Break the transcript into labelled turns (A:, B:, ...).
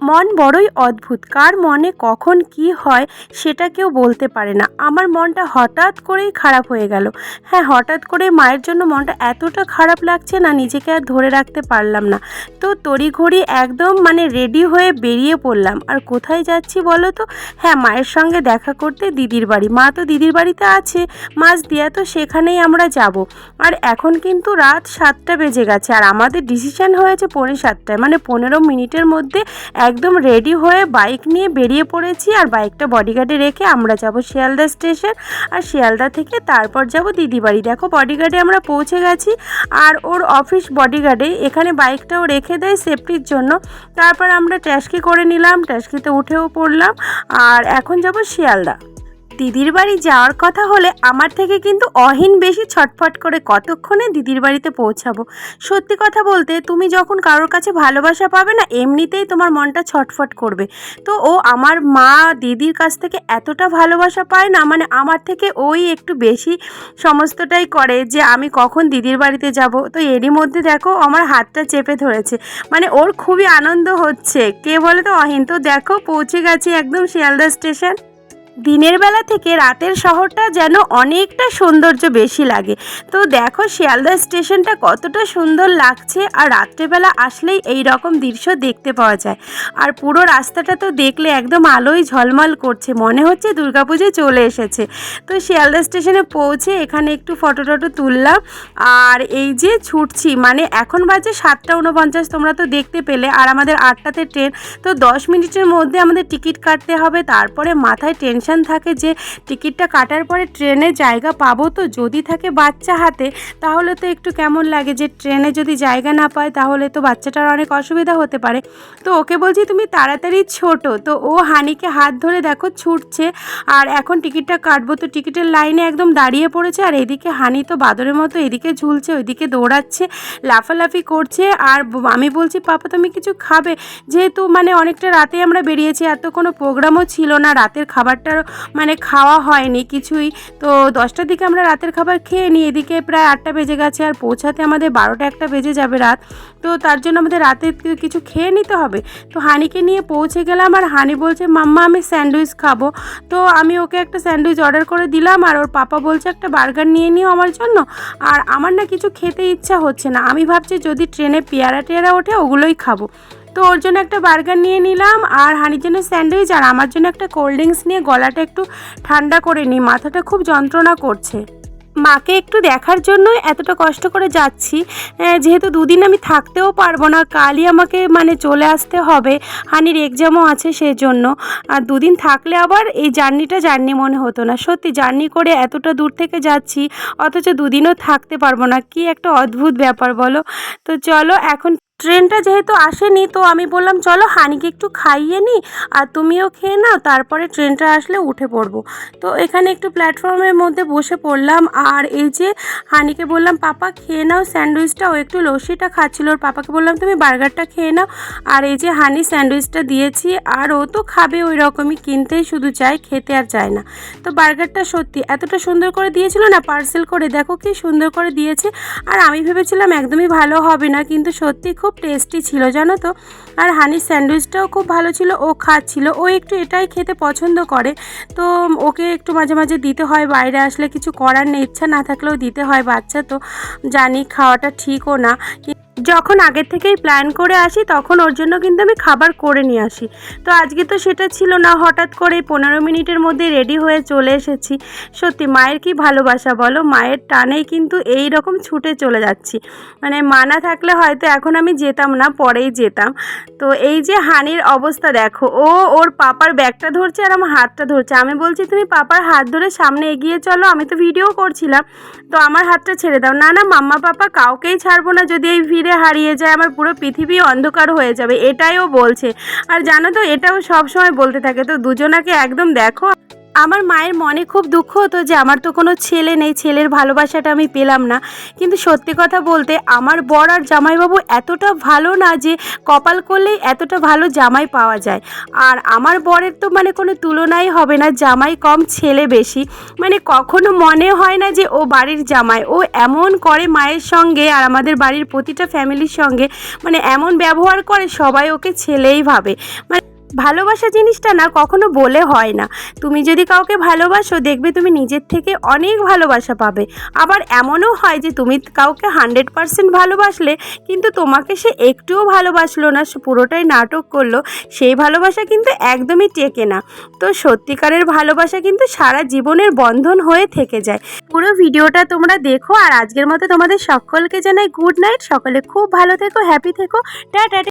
A: মন বড়ই অদ্ভুত, কার মনে কখন কি হয় সেটা কেউ বলতে পারে না। আমার মনটা হঠাৎ করেই খারাপ হয়ে গেল। হ্যাঁ, হঠাৎ করে মায়ের জন্য মনটা এতটা খারাপ লাগছে না, নিজেকে আর ধরে রাখতে পারলাম না। তো তড়িঘড়ি একদম রেডি হয়ে বেরিয়ে পড়লাম। আর কোথায় যাচ্ছি বলো তো? হ্যাঁ, মায়ের সঙ্গে দেখা করতে দিদির বাড়ি। মা তো দিদির বাড়িতে আছে মাঝদিয়া, তো সেখানেই আমরা যাব। আর এখন কিন্তু রাত 7টা বেজে গেছে, আর আমাদের ডিসিশন হয়েছে 7:45, 15 মিনিটের মধ্যে একদম রেডি হয়ে বাইক নিয়ে বেরিয়ে পড়েছি। আর বাইকটা বডিগার্ডে রেখে আমরা যাব শিয়ালদা স্টেশন, আর শিয়ালদা থেকে তারপর যাব দিদি বাড়ি। দেখো বডিগার্ডে আমরা পৌঁছে গেছি, আর ওর অফিস বডিগার্ডে এখানে বাইকটাও রেখে দেয় সেফটির জন্য। তারপর আমরা ট্যাক্সি করে নিলাম, ট্যাক্সিতে উঠেও পড়লাম, আর এখন যাব শিয়ালদা। দিদির বাড়ি যাওয়ার কথা হলে আমার থেকে কিন্তু অহিন বেশি ছটফট করে কতক্ষণে দিদির বাড়িতে পৌঁছাবো। সত্যি কথা বলতে, তুমি যখন কারোর কাছে ভালোবাসা পাবে না, এমনিতেই তোমার মনটা ছটফট করবে। তো ও আমার মা দিদির কাছ থেকে এতটা ভালোবাসা পায় না, আমার থেকে ওই একটু বেশি সমস্তটাই করে যে আমি কখন দিদির বাড়িতে যাব। তো এরই মধ্যে দেখো আমার হাতটা চেপে ধরেছে, ওর খুবই আনন্দ হচ্ছে। কে বলে তো? অহিন। তো দেখো পৌঁছে গেছি একদম শিয়ালদা স্টেশন। দিনের বেলা থেকে রাতের শহরটা যেন অনেকটা সৌন্দর্য বেশি লাগে। তো দেখো শিয়ালদা স্টেশনটা কতটা সুন্দর লাগছে, আর রাত্রেবেলা আসলেই এই রকম দৃশ্য দেখতে পাওয়া যায়। আর পুরো রাস্তাটা তো দেখলে একদম আলোয় ঝলমল করছে, মনে হচ্ছে দুর্গাপুজো চলে এসেছে। তো শিয়ালদা স্টেশনে পৌঁছে এখানে একটু ফটো টটো তুললাম, আর এই যে ছুটছি, এখন বাজে 7:49, তোমরা তো দেখতে পেলে। আর আমাদের 8টাতে ট্রেন, তো 10 মিনিটের মধ্যে আমাদের টিকিট কাটতে হবে। তারপরে মাথায় টেনশন থাকে যে টিকিটটা কাটার পরে ট্রেনে জায়গা পাবো তো। যদি থাকে বাচ্চা হাতে তাহলে তো একটু কেমন লাগে, যে ট্রেনে যদি জায়গা না পায় তাহলে তো বাচ্চাটার অনেক অসুবিধা হতে পারে। তো ওকে বলছি তুমি তাড়াতাড়ি ছোটো, তো ও হানিকে হাত ধরে দেখো ছুটছে। আর এখন টিকিটটা কাটবো, তো টিকিটের লাইনে একদম দাঁড়িয়ে পড়েছে। আর এদিকে হানি তো বাদরের মতো এদিকে ঝুলছে, ওইদিকে দৌড়াচ্ছে, লাফালাফি করছে। আর আমি বলছি পাপা তুমি কিছু খাবে, যেহেতু অনেকটা রাতে আমরা বেরিয়েছি, এত কোনো প্রোগ্রামও ছিল না, রাতের খাবারটা খাওয়া হয়নি কিছুই। তো 10টার দিকে আমরা রাতের খাবার খেয়ে নিই, এদিকে প্রায় 8টা বেজে গেছে, আর পৌঁছাতে আমাদের 12টা-1টা বেজে যাবে রাত। তো তার জন্য আমাদের রাতে কিছু খেয়ে নিতে হবে। তো হানিকে নিয়ে পৌঁছে গেলাম, আর হানি বলছে মাম্মা আমি স্যান্ডউইচ খাবো। তো আমি ওকে একটা স্যান্ডউইচ অর্ডার করে দিলাম, আর ওর পাপা বলছে একটা বার্গার নিয়ে নিও আমার জন্য। আর আমার না কিছু খেতে ইচ্ছা হচ্ছে না, আমি ভাবছি যদি ট্রেনে পেয়ারা টেয়ারা ওঠে ওগুলোই খাবো। তো ওর জন্য একটা বার্গার নিয়ে নিলাম, আর হানির জন্য স্যান্ডউইচ, আর আমার জন্য একটা কোল্ড ড্রিঙ্কস নিয়ে গলাটা একটু ঠান্ডা করে নিই, মাথাটা খুব যন্ত্রণা করছে। মাকে একটু দেখার জন্য এতটা কষ্ট করে যাচ্ছি, যেহেতু দুদিন আমি থাকতেও পারবো না, কালই আমাকে চলে আসতে হবে, হানির এক্সামও আছে সেই জন্য। আর দুদিন থাকলে আবার এই জার্নি মনে হতো না। সত্যি জার্নি করে এতটা দূর থেকে যাচ্ছি, অথচ দুদিনও থাকতে পারবো না, কি একটা অদ্ভুত ব্যাপার বলো। তো চলো, এখন ট্রেনটা যেহেতু আসেনি, তো আমি বললাম চলো হানিকে একটু খাইয়ে নিই, আর তুমিও খেয়ে নাও, তারপরে ট্রেনটা আসলে উঠে পড়বো। তো এখানে একটু প্ল্যাটফর্মের মধ্যে বসে পড়লাম, আর এই যে হানিকে বললাম পাপা খেয়ে নাও স্যান্ডউইচটা, ও একটু লস্যিটা খাচ্ছিল, ওর পাপাকে বললাম তুমি বার্গারটা খেয়ে নাও। আর এই যে হানি স্যান্ডউইচটা দিয়েছি, আর ও তো খাবে ওই রকমই, কিনতেই শুধু চায়, খেতে আর চায় না। তো বার্গারটা সত্যি এতটা সুন্দর করে দিয়েছিল না, পার্সেল করে দেখো কি সুন্দর করে দিয়েছে। আর আমি ভেবেছিলাম একদমই ভালো হবে না, কিন্তু সত্যি খুব টেস্টি ছিল জানো তো। আর হানির স্যান্ডউইচটাও খুব ভালো ছিল, ও খাচ্ছিল, ও একটু এটাই খেতে পছন্দ করে। তো ওকে একটু মাঝে মাঝে দিতে হয়, বাইরে আসলে কিছু করার নেই, ইচ্ছা না থাকলেও দিতে হয়, বাচ্চা তো জানি খাওয়াটা ঠিকও না। যখন আগের থেকেই প্ল্যান করে আসি তখন ওর জন্য কিন্তু আমি খাবার করে নিয়ে আসি। তো আজকে তো সেটা ছিল না, হঠাৎ করে 15 মিনিটের মধ্যে রেডি হয়ে চলে এসেছি। সত্যি মায়ের কি ভালোবাসা বলো, মায়ের টানেই কিন্তু এই রকম ছুটে চলে যাচ্ছি। মা না থাকলে হয়তো এখন আমি যেতাম না, পরেই যেতাম। তো এই যে হানির অবস্থা দেখো, ও ওর পাপার ব্যাগটা ধরছে আর আমার হাতটা ধরছে। আমি বলছি তুমি পাপার হাত ধরে সামনে এগিয়ে চলো, আমি তো ভিডিও করছিলাম, তো আমার হাতটা ছেড়ে দাও। না না মাম্মা পাপা কাউকেই ছাড়বো না, যদি এই ভিড়ে হারিয়ে যায় আমার পুরো পৃথিবী অন্ধকার হয়ে যাবে, এটাই ও বলছে। আর জানো তো এটাও সব সময় বলতে থাকে। তো দুজনাকে একদম দেখো, আমার মায়ের মনে খুব দুঃখ হতো যে আমার তো কোনো ছেলে নেই, ছেলের ভালোবাসাটা আমি পেলাম না। কিন্তু সত্যি কথা বলতে আমার বর আর জামাইবাবু এতটা ভালো না যে কপাল করলেই এতটা ভালো জামাই পাওয়া যায়। আর আমার বরের তো মানে কোনো তুলনাই হবে না, জামাই কম ছেলে বেশি। মানে কখনো মনে হয় না যে ও বাড়ির জামাই। ও এমন করে মায়ের সঙ্গে আর আমাদের বাড়ির প্রতিটা ফ্যামিলির সঙ্গে, মানে এমন ব্যবহার করে সবাই ওকে ছেলেই ভাবে। মানে ভালোবাসা জিনিসটা না কখনো বলে হয় না। তুমি যদি কাউকে ভালোবাসো দেখবে তুমি নিজের থেকে অনেক ভালোবাসা পাবে। আবার এমনও হয় যে তুমি কাউকে 100% ভালোবাসলে কিন্তু তোমাকে সে একটুও ভালোবাসলো না, সে পুরোটাই নাটক করলো, সেই ভালোবাসা কিন্তু একদমই টেকে না। তো সত্যিকারের ভালোবাসা কিন্তু সারা জীবনের বন্ধন হয়ে থেকে যায়। পুরো ভিডিওটা তোমরা দেখো। আর আজকের মতো তোমাদের সকলকে জানাই গুড নাইট। সকলে খুব ভালো থেকো, হ্যাপি থেকো, টাটা।